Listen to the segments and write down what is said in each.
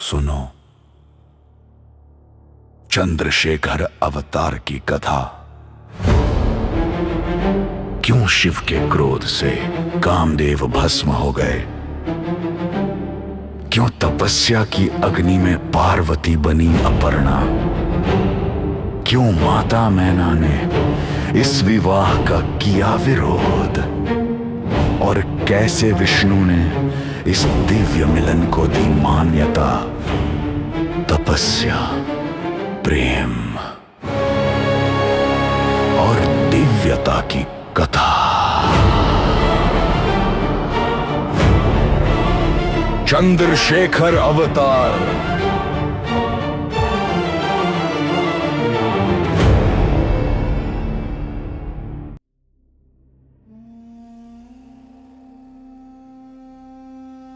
सुनो, चंद्रशेखर अवतार की कथा। क्यों शिव के क्रोध से कामदेव भस्म हो गए? क्यों तपस्या की अग्नि में पार्वती बनी अपर्णा? क्यों माता मैना ने इस विवाह का किया विरोध? और कैसे विष्णु ने इस दिव्य मिलन को दी मान्यता? तपस्या, प्रेम और दिव्यता की कथा। चंद्रशेखर अवतार।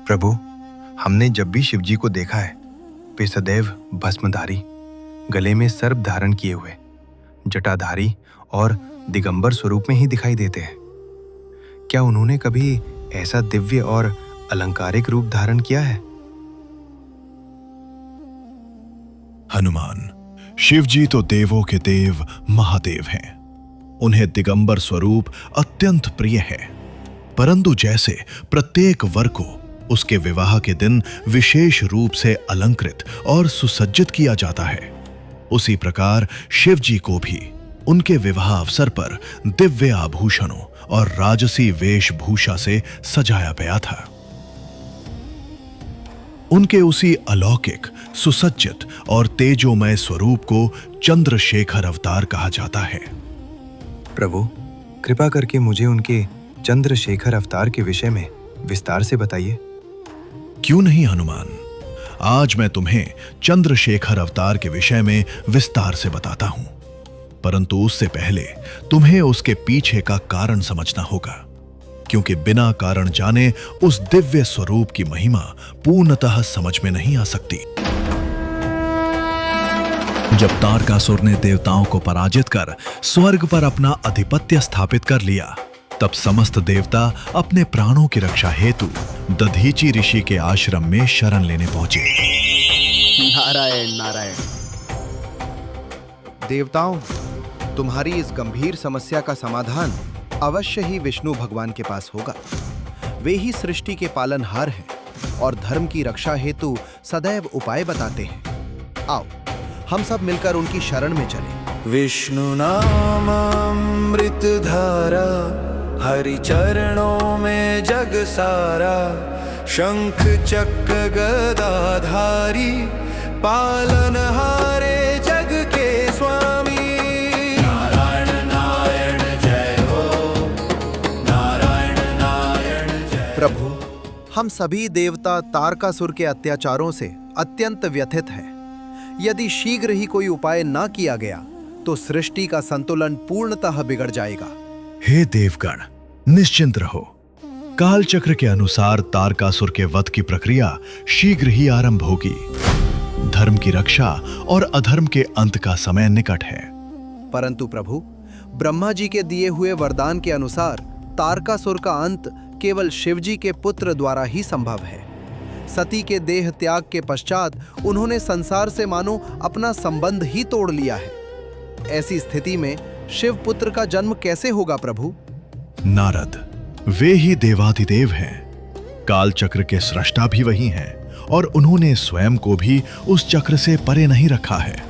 प्रभु, हमने जब भी शिवजी को देखा है, वे सदैव भस्मधारी, गले में सर्प धारण किए हुए, जटाधारी और दिगंबर स्वरूप में ही दिखाई देते हैं। क्या उन्होंने कभी ऐसा दिव्य और अलंकारिक रूप धारण किया है? हनुमान, शिवजी तो देवों के देव महादेव हैं। उन्हें दिगंबर स्वरूप अत्यंत प्रिय है। परंतु जैसे प्रत्येक वर को उसके विवाह के दिन विशेष रूप से अलंकृत और सुसज्जित किया जाता है, उसी प्रकार शिवजी को भी उनके विवाह अवसर पर दिव्य आभूषणों और राजसी वेशभूषा से सजाया गया था। उनके उसी अलौकिक, सुसज्जित और तेजोमय स्वरूप को चंद्रशेखर अवतार कहा जाता है। प्रभु, कृपा करके मुझे उनके चंद्रशेखर अवतार के विषय में विस्तार से बताइए। क्यों नहीं हनुमान, आज मैं तुम्हें चंद्रशेखर अवतार के विषय में विस्तार से बताता हूं। परंतु उससे पहले तुम्हें उसके पीछे का कारण समझना होगा, क्योंकि बिना कारण जाने उस दिव्य स्वरूप की महिमा पूर्णतः समझ में नहीं आ सकती। जब तारकासुर ने देवताओं को पराजित कर स्वर्ग पर अपना आधिपत्य स्थापित कर लिया, तब समस्त देवता अपने प्राणों की रक्षा हेतु दधीचि ऋषि के आश्रम में शरण लेने पहुंचे। नारायण नारायण। देवताओं, तुम्हारी इस गंभीर समस्या का समाधान अवश्य ही विष्णु भगवान के पास होगा। वे ही सृष्टि के पालनहार हैं और धर्म की रक्षा हेतु सदैव उपाय बताते हैं। आओ, हम सब मिलकर उनकी शरण में चलें। विष्णु नाम अमृत धारा, हरि चरणों में जग सारा। शंख चक्र गदाधारी, पालनहारे जग के स्वामी। नारायण नारायण जय हो, नारायण नारायण जय। प्रभु, हम सभी देवता तारकासुर के अत्याचारों से अत्यंत व्यथित हैं। यदि शीघ्र ही कोई उपाय ना किया गया तो सृष्टि का संतुलन पूर्णतः बिगड़ जाएगा। हे देवगण, निश्चिंत रहो। काल चक्र के अनुसार तारकासुर के वध की प्रक्रिया शीघ्र ही आरंभ होगी। धर्म की रक्षा और अधर्म के अंत का समय निकट है। परंतु प्रभु, ब्रह्मा जी के दिए हुए वरदान के अनुसार तारकासुर का अंत केवल शिवजी के पुत्र द्वारा ही संभव है। सती के देह त्याग के पश्चात उन्होंने संसार से मानो अपना संबंध ही तोड़ लिया है। ऐसी स्थिति में शिव पुत्र का जन्म कैसे होगा प्रभु? नारद, वे ही देवाधिदेव हैं। काल चक्र के सृष्टा भी वही हैं और उन्होंने स्वयं को भी उस चक्र से परे नहीं रखा है।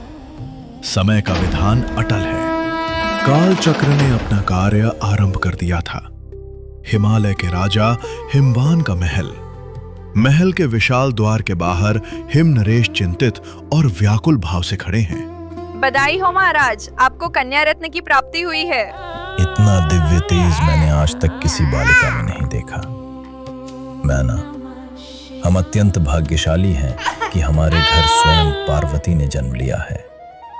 समय का विधान अटल है। काल चक्र ने अपना कार्य आरंभ कर दिया था। हिमालय के राजा हिमवान का महल के विशाल द्वार के बाहर हिमनरेश चिंतित और व्याकुल भाव से खड़े हैं। बधाई हो महाराज, आपको कन्या रत्न की प्राप्ति हुई है। इतना दिव्य तेज मैंने आज तक किसी बालिका में नहीं देखा। मैना, हम अत्यंत भाग्यशाली हैं कि हमारे घर स्वयं पार्वती ने जन्म लिया है।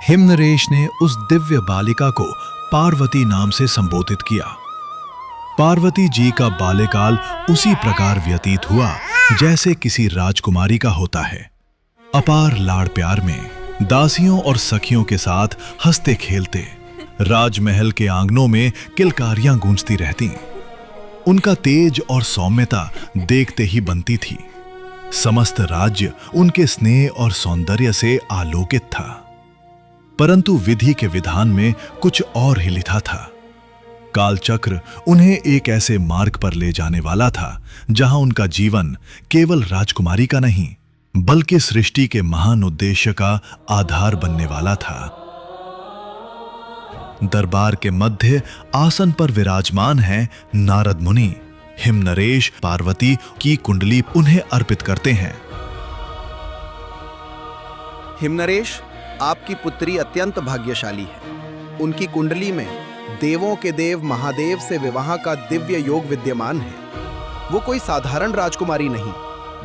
हिमनरेश ने उस दिव्य बालिका को पार्वती नाम से संबोधित किया। पार्वती जी का बाल्यकाल उसी प्रकार व्यतीत हुआ जैसे किसी राजकुमारी का होता है। अपार लाड़ प्यार में दासियों और सखियों के साथ हंसते खेलते राजमहल के आंगनों में किलकारियां गूंजती रहती। उनका तेज और सौम्यता देखते ही बनती थी। समस्त राज्य उनके स्नेह और सौंदर्य से आलोकित था। परंतु विधि के विधान में कुछ और ही लिखा था। कालचक्र उन्हें एक ऐसे मार्ग पर ले जाने वाला था जहां उनका जीवन केवल राजकुमारी का नहीं बल्कि सृष्टि के महान उद्देश्य का आधार बनने वाला था। दरबार के मध्य आसन पर विराजमान है नारद मुनि। हिमनरेश पार्वती की कुंडली उन्हें अर्पित करते हैं। हिमनरेश, आपकी पुत्री अत्यंत भाग्यशाली है। उनकी कुंडली में देवों के देव महादेव से विवाह का दिव्य योग विद्यमान है। वो कोई साधारण राजकुमारी नहीं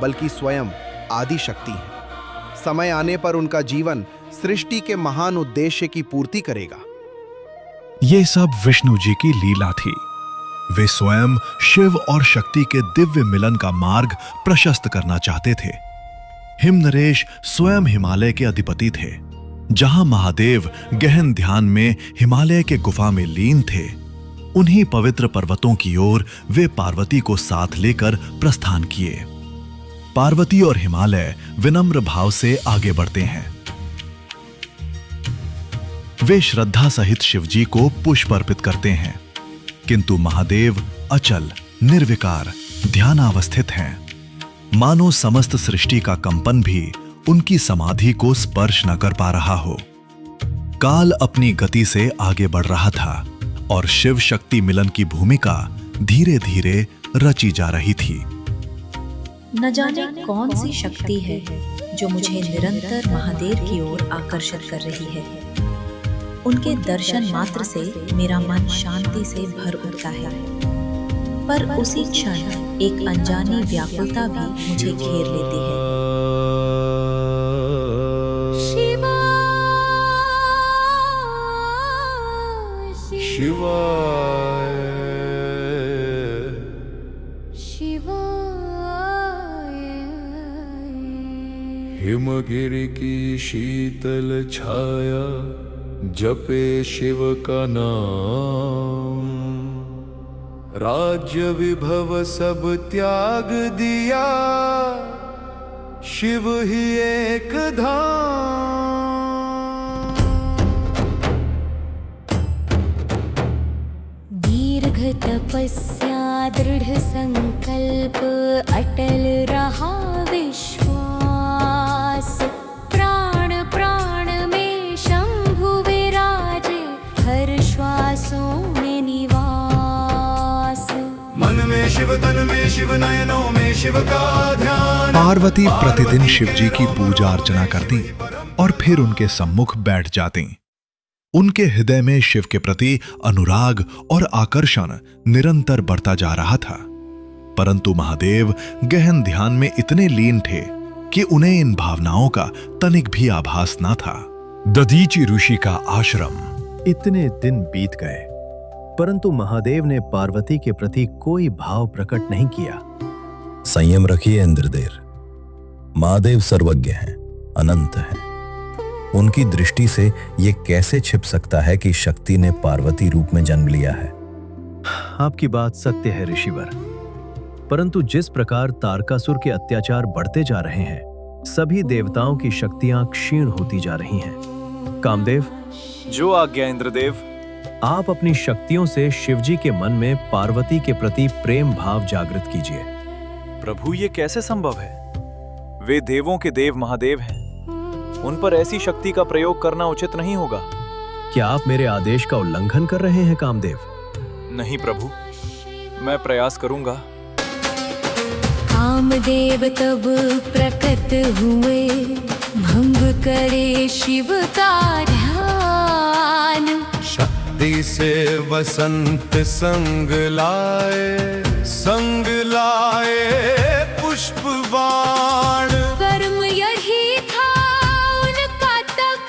बल्कि स्वयं आदि शक्ति है। समय आने पर उनका जीवन सृष्टि के महान उद्देश्य की पूर्ति करेगा। ये सब विष्णु जी की लीला थी। वे स्वयं शिव और शक्ति के दिव्य मिलन का मार्ग प्रशस्त करना चाहते थे। हिमनरेश स्वयं हिमालय के अधिपति थे। जहां महादेव गहन ध्यान में हिमालय के गुफा में लीन थे, उन्हीं पवित्र पर्वतों की ओर वे पार्वती को साथ लेकर प्रस्थान किए। पार्वती और हिमालय विनम्र भाव से आगे बढ़ते हैं। वे श्रद्धा सहित शिवजी को पुष्प अर्पित करते हैं, किंतु महादेव अचल निर्विकार ध्यानावस्थित हैं। मानो समस्त सृष्टि का कंपन भी उनकी समाधि को स्पर्श न कर पा रहा हो। काल अपनी गति से आगे बढ़ रहा था और शिव शक्ति मिलन की भूमिका धीरे धीरे रची जा रही थी। न जाने कौन सी शक्ति है जो मुझे निरंतर महादेव की ओर आकर्षित कर रही है। उनके दर्शन मात्र से मेरा मन शांति से भर उठता है, पर उसी क्षण एक अनजानी व्याकुलता भी मुझे घेर लेती है। शिवाय हिमगिरि की शीतल छाया जपे शिव का नाम। राज्य विभव सब त्याग दिया, शिव ही एक धाम। दीर्घ तपस्या दृढ़ संकल्प अटल रहा विश्वास। प्राण प्राण में शंभु विराजे, हर श्वासों में निवास। मन में शिव, तन में शिव, नयनों में शिव का ध्यान। पार्वती प्रतिदिन शिवजी की पूजा अर्चना करती और फिर उनके सम्मुख बैठ जाती। उनके हृदय में शिव के प्रति अनुराग और आकर्षण निरंतर बढ़ता जा रहा था। परंतु महादेव गहन ध्यान में इतने लीन थे कि उन्हें इन भावनाओं का तनिक भी आभास न था। दधीचि ऋषि का आश्रम। इतने दिन बीत गए, परंतु महादेव ने पार्वती के प्रति कोई भाव प्रकट नहीं किया। संयम रखिए इंद्रदेव। महादेव सर्वज्ञ हैं, अनंत हैं। उनकी दृष्टि से यह कैसे छिप सकता है कि शक्ति ने पार्वती रूप में जन्म लिया है। आपकी बात सत्य है ऋषिवर, परंतु जिस प्रकार तारकासुर के अत्याचार बढ़ते जा रहे हैं, सभी देवताओं की शक्तियां क्षीण होती जा रही हैं। कामदेव, जो आज्ञा इंद्रदेव। आप अपनी शक्तियों से शिवजी के मन में पार्वती के प्रति प्रेम भाव जागृत कीजिए। प्रभु, ये कैसे संभव है? वे देवों के देव महादेव हैं। उन पर ऐसी शक्ति का प्रयोग करना उचित नहीं होगा। क्या आप मेरे आदेश का उल्लंघन कर रहे हैं कामदेव? नहीं प्रभु, मैं प्रयास करूंगा। कामदेव तब प्रकट हुए, भंग करे शिव का ध्यान। शक्ति से वसंत संग लाए पुष्पवाण। कर्म यही था उनका, तक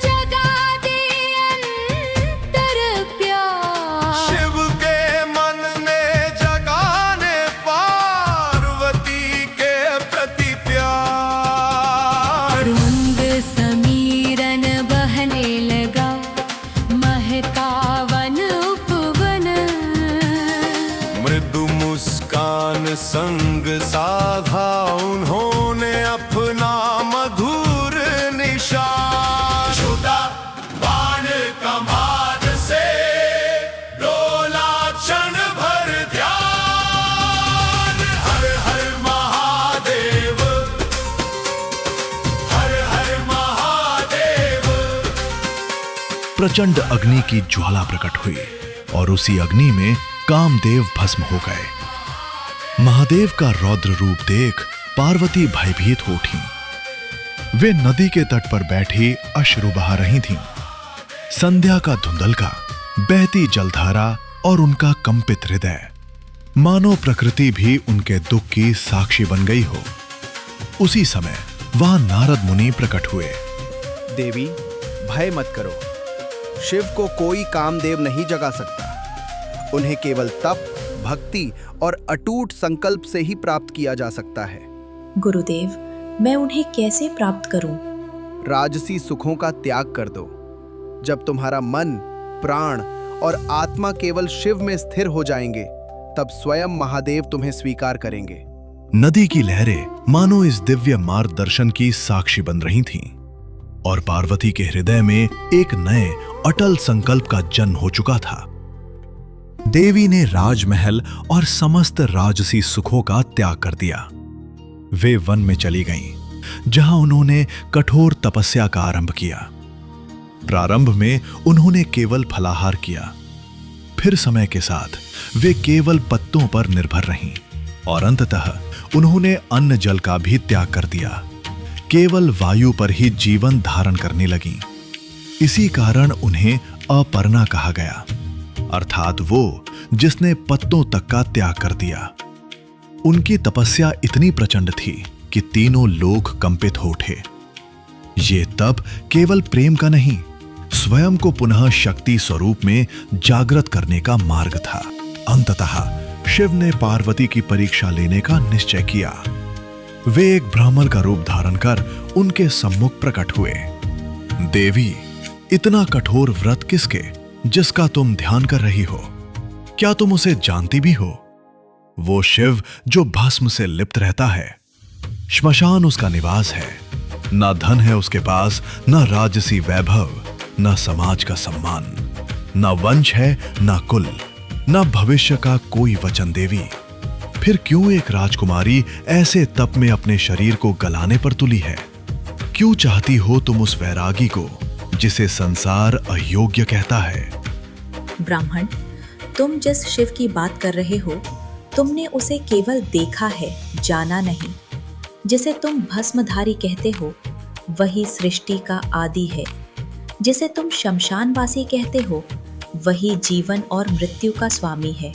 जगा दे अंतर प्यार। शिव के मन में जगाने पार्वती के प्रति प्यार। रंग समीरन बहने लगा, महका वन उपवन। मृदु मुस्कान संग प्रचंड अग्नि की ज्वाला प्रकट हुई और उसी अग्नि में कामदेव भस्म हो गए। महादेव का रौद्र रूप देख पार्वती भयभीत हो उठी। वे नदी के तट पर बैठी अश्रु बहा रही थीं। संध्या का धुंधलका, बहती जलधारा और उनका कंपित हृदय, मानो प्रकृति भी उनके दुख की साक्षी बन गई हो। उसी समय वहां नारद मुनि प्रकट हुए। देवी, भय मत करो। शिव को कोई कामदेव नहीं जगा सकता। उन्हें केवल तप, भक्ति और अटूट संकल्प से ही प्राप्त किया जा सकता है। गुरुदेव, मैं उन्हें कैसे प्राप्त करूं? राजसी सुखों का त्याग कर दो। जब तुम्हारा मन, प्राण और आत्मा केवल शिव में स्थिर हो जाएंगे, तब स्वयं महादेव तुम्हें स्वीकार करेंगे। नदी की लहरें मानो इस दिव्य मार्गदर्शन की साक्षी बन रही थीं और पार्वती के हृदय में एक नए अटल संकल्प का जन्म हो चुका था। देवी ने राजमहल और समस्त राजसी सुखों का त्याग कर दिया। वे वन में चली गईं, जहां उन्होंने कठोर तपस्या का आरंभ किया। प्रारंभ में उन्होंने केवल फलाहार किया, फिर समय के साथ वे केवल पत्तों पर निर्भर रहीं और अंततः उन्होंने अन्न जल का भी त्याग कर दिया। केवल वायु पर ही जीवन धारण करने लगीं। इसी कारण उन्हें अपर्णा कहा गया, अर्थात वो जिसने पत्तों तक का त्याग कर दिया। उनकी तपस्या इतनी प्रचंड थी कि तीनों लोग कंपित हो उठे। ये तप केवल प्रेम का नहीं, स्वयं को पुनः शक्ति स्वरूप में जागृत करने का मार्ग था। अंततः शिव ने पार्वती की परीक्षा लेने का निश्चय किया। वे एक ब्राह्मण का रूप धारण कर उनके सम्मुख प्रकट हुए। देवी, इतना कठोर व्रत किसके, जिसका तुम ध्यान कर रही हो? क्या तुम उसे जानती भी हो? वो शिव जो भस्म से लिप्त रहता है। श्मशान उसका निवास है। ना धन है उसके पास, ना राजसी वैभव, ना समाज का सम्मान, ना वंश है, ना कुल, ना भविष्य का कोई वचन। देवी, फिर क्यों एक राजकुमारी ऐसे तप में अपने शरीर को गलाने पर तुली है? क्यों चाहती हो तुम उस वैरागी को जिसे संसार अयोग्य कहता है? ब्राह्मण, तुम जिस शिव की बात कर रहे हो, तुमने उसे केवल देखा है, जाना नहीं। जिसे तुम भस्मधारी कहते हो, वही सृष्टि का आदि है। जिसे तुम शमशानवासी कहते हो, वही जीवन और मृत्यु का स्वामी है।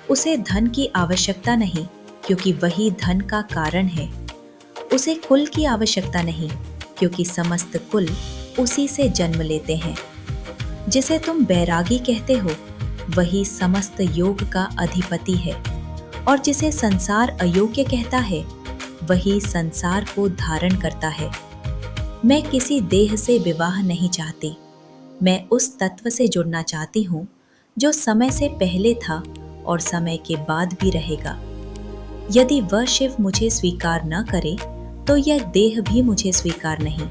उसे धन की आवश्यकता नहीं, क्योंकि वही धन का कारण है। उसे कुल की आवश्यकता नहीं, क्योंकि समस्त कुल उसी से जन्म लेते हैं। जिसे तुम बैरागी कहते हो, वही समस्त योग का अधिपति है। और जिसे संसार अयोग्य कहता है, वही संसार को धारण करता है। मैं किसी देह से विवाह नहीं चाहती। मैं उस तत्व से जुड़ना चाहती हूँ जो समय से पहले था और समय के बाद भी रहेगा। यदि वह शिव मुझे स्वीकार न करे, तो यह देह भी मुझे स्वीकार नहीं।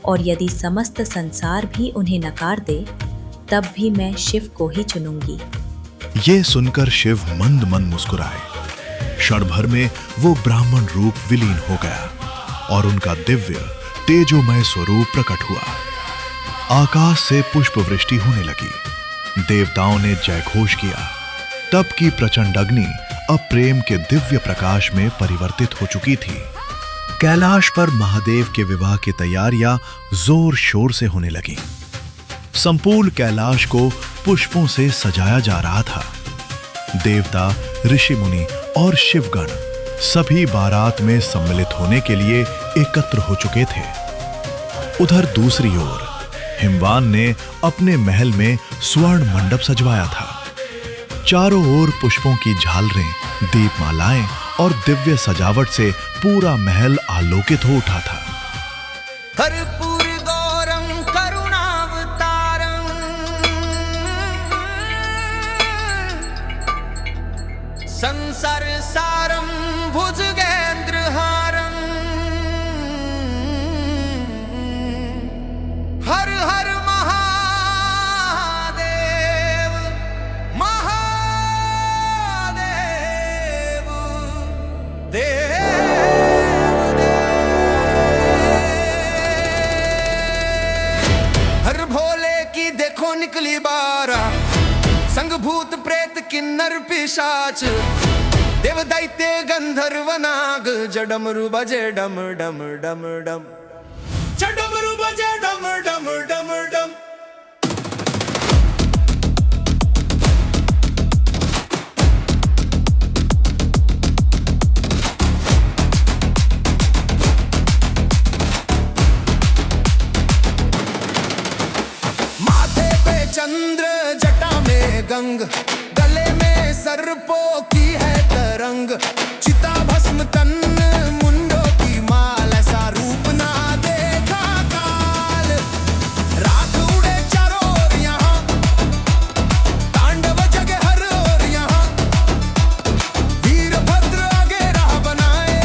और यदि समस्त संसार भी उन्हें नकार दे, तब भी मैं शिव को ही चुनूंगी। ये सुनकर शिव मंद मंद मुस्कुराए। क्षण भर में वो ब्राह्मण रूप विलीन हो गया और उनका दिव्य तेजोमय स्वरूप प्रकट हुआ। आकाश से पुष्प वृष्टि होने लगी। देवताओं ने जयघोष किया। तप की प्रचंड अग्नि अब प्रेम के दिव्य प्रकाश में परिवर्तित हो चुकी थी। कैलाश पर महादेव के विवाह की तैयारियां जोर शोर से होने लगी। संपूर्ण कैलाश को पुष्पों से सजाया जा रहा था। देवता, ऋषि मुनि और शिवगण सभी बारात में सम्मिलित होने के लिए एकत्र हो चुके थे। उधर दूसरी ओर हिमवान ने अपने महल में स्वर्ण मंडप सजवाया था। चारों ओर पुष्पों की झालरें, दीपमालाएं और दिव्य सजावट से पूरा महल आलोकित हो उठा था। कर्पूर गौरम करुणावतारम संसार सारम भुजगेंद्रहारम हर हर महादेव महादेव देव हर भोले की निकली बारा, संग भूत प्रेत किन्नर पिशाच, देव दैत्य गंधर्व नाग, जडमरु बजे डम डम डम डम, जडमरु बजे डम डम डम डम। चंद्र जटा में गंग, गले में सर्पों की है तरंग, चिता भस्म तन मुंडों की माल, ऐसा रूप ना देखा काल। रात उड़े चारों ओर यहाँ, तांडव जगे हर ओर यहाँ, वीरभद्र आगे राह बनाए,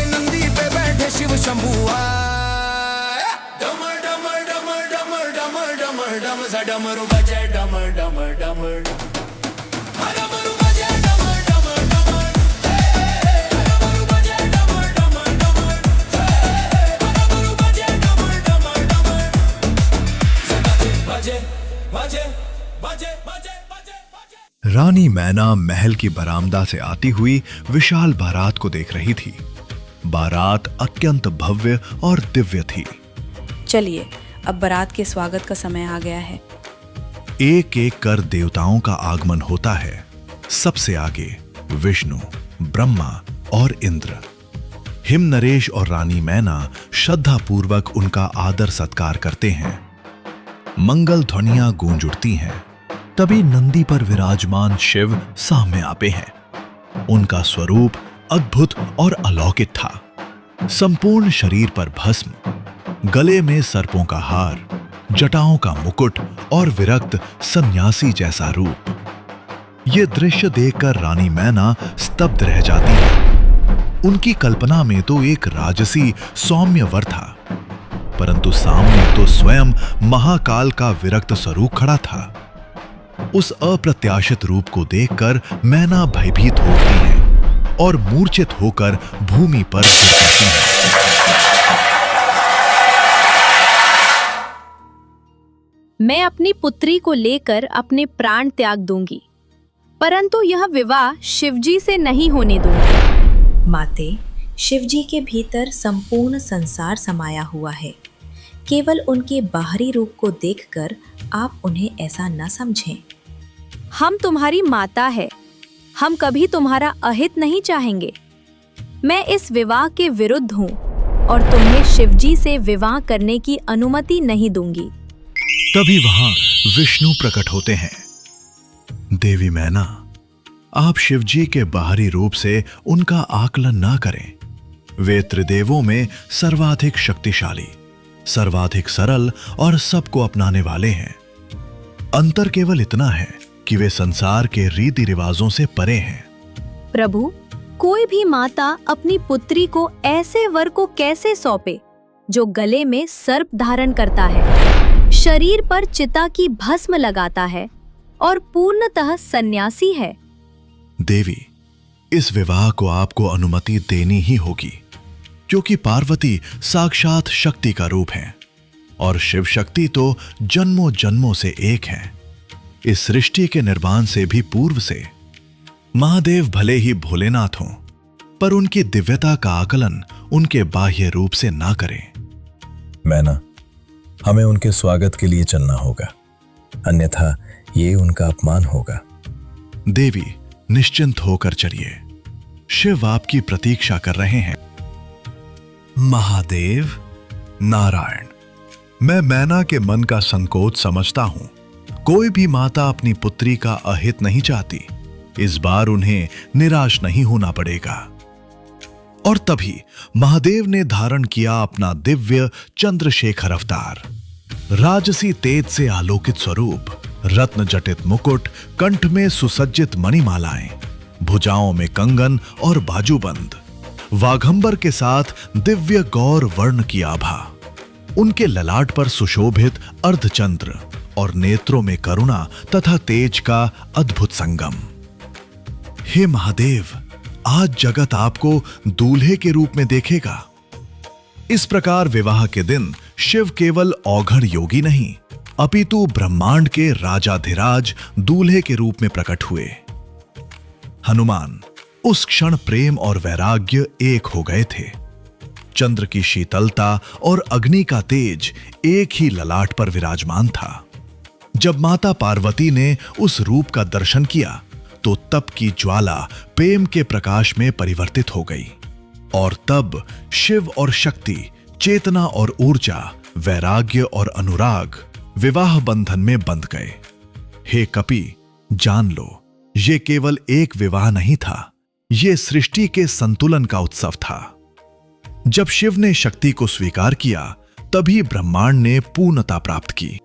नंदी पे बैठे शिव शंभु आए। डमर डमर डमर डमर डमर डमर डम सा डमरू बजे डमर डमर डमर डमरू बजे डमर डमर डमर, डमरू बजे डमर डमर डमर, डमरू बजे डमर डमर डमर, बजे बजे बजे बजे बजे। रानी मैना महल की बरामदा से आती हुई विशाल बारात को देख रही थी। बारात अत्यंत भव्य और दिव्य थी। चलिए, अब बारात के स्वागत का समय आ गया है। एक एक कर देवताओं का आगमन होता है। सबसे आगे विष्णु, ब्रह्मा और इंद्र। हिम नरेश और रानी मैना श्रद्धा पूर्वक उनका आदर सत्कार करते हैं। मंगल ध्वनियां गूंज उठती हैं। तभी नंदी पर विराजमान शिव सामने आते हैं। उनका स्वरूप अद्भुत और अलौकिक था। संपूर्ण शरीर पर भस्म, गले में सर्पों का हार, जटाओं का मुकुट और विरक्त सन्यासी जैसा रूप। यह दृश्य देखकर रानी मैना स्तब्ध रह जाती है। उनकी कल्पना में तो एक राजसी सौम्य वर था, परंतु सामने तो स्वयं महाकाल का विरक्त स्वरूप खड़ा था। उस अप्रत्याशित रूप को देखकर मैना भयभीत होती है और मूर्छित होकर भूमि पर गिर जाती है। मैं अपनी पुत्री को लेकर अपने प्राण त्याग दूंगी, परंतु यह विवाह शिवजी से नहीं होने दूंगी। माते, शिवजी के भीतर संपूर्ण संसार समाया हुआ है। केवल उनके बाहरी रूप को देखकर आप उन्हें ऐसा न समझें। हम तुम्हारी माता है, हम कभी तुम्हारा अहित नहीं चाहेंगे। मैं इस विवाह के विरुद्ध हूँ और तुम्हें शिवजी से विवाह करने की अनुमति नहीं दूंगी। तभी वहां विष्णु प्रकट होते हैं। देवी मैना, आप शिवजी के बाहरी रूप से उनका आकलन ना करें। वे त्रिदेवों में सर्वाधिक शक्तिशाली, सर्वाधिक सरल और सबको अपनाने वाले हैं। अंतर केवल इतना है कि वे संसार के रीति रिवाजों से परे हैं। प्रभु, कोई भी माता अपनी पुत्री को ऐसे वर को कैसे सौंपे जो गले में सर्प धारण करता है, शरीर पर चिता की भस्म लगाता है और पूर्णतः सन्यासी है? देवी, इस विवाह को आपको अनुमति देनी ही होगी, क्योंकि पार्वती साक्षात शक्ति का रूप है और शिव शक्ति तो जन्मों जन्मों से एक है। इस सृष्टि के निर्माण से भी पूर्व से। महादेव भले ही भोलेनाथ हों, पर उनकी दिव्यता का आकलन उनके बाह्य रूप से ना करें। मैना, हमें उनके स्वागत के लिए चलना होगा, अन्यथा ये उनका अपमान होगा। देवी, निश्चिंत होकर चलिए। शिव आपकी प्रतीक्षा कर रहे हैं। महादेव, नारायण, मैं मैना के मन का संकोच समझता हूं। कोई भी माता अपनी पुत्री का अहित नहीं चाहती। इस बार उन्हें निराश नहीं होना पड़ेगा। और तभी महादेव ने धारण किया अपना दिव्य चंद्रशेखर अवतार। राजसी तेज से आलोकित स्वरूप, रत्न जटित मुकुट, कंठ में सुसज्जित मणिमालाएं, भुजाओं में कंगन और बाजूबंद, वाघंबर के साथ दिव्य गौर वर्ण की आभा, उनके ललाट पर सुशोभित अर्धचंद्र और नेत्रों में करुणा तथा तेज का अद्भुत संगम। हे महादेव, आज जगत आपको दूल्हे के रूप में देखेगा। इस प्रकार विवाह के दिन शिव केवल औघड़ योगी नहीं, अपितु ब्रह्मांड के राजाधिराज दूल्हे के रूप में प्रकट हुए। हनुमान उस क्षण प्रेम और वैराग्य एक हो गए थे। चंद्र की शीतलता और अग्नि का तेज एक ही ललाट पर विराजमान था। जब माता पार्वती ने उस रूप का दर्शन किया तो तप की ज्वाला प्रेम के प्रकाश में परिवर्तित हो गई, और तब शिव और शक्ति, चेतना और ऊर्जा, वैराग्य और अनुराग विवाह बंधन में बंध गए। हे कपि, जान लो, ये केवल एक विवाह नहीं था, ये सृष्टि के संतुलन का उत्सव था। जब शिव ने शक्ति को स्वीकार किया, तभी ब्रह्मांड ने पूर्णता प्राप्त की।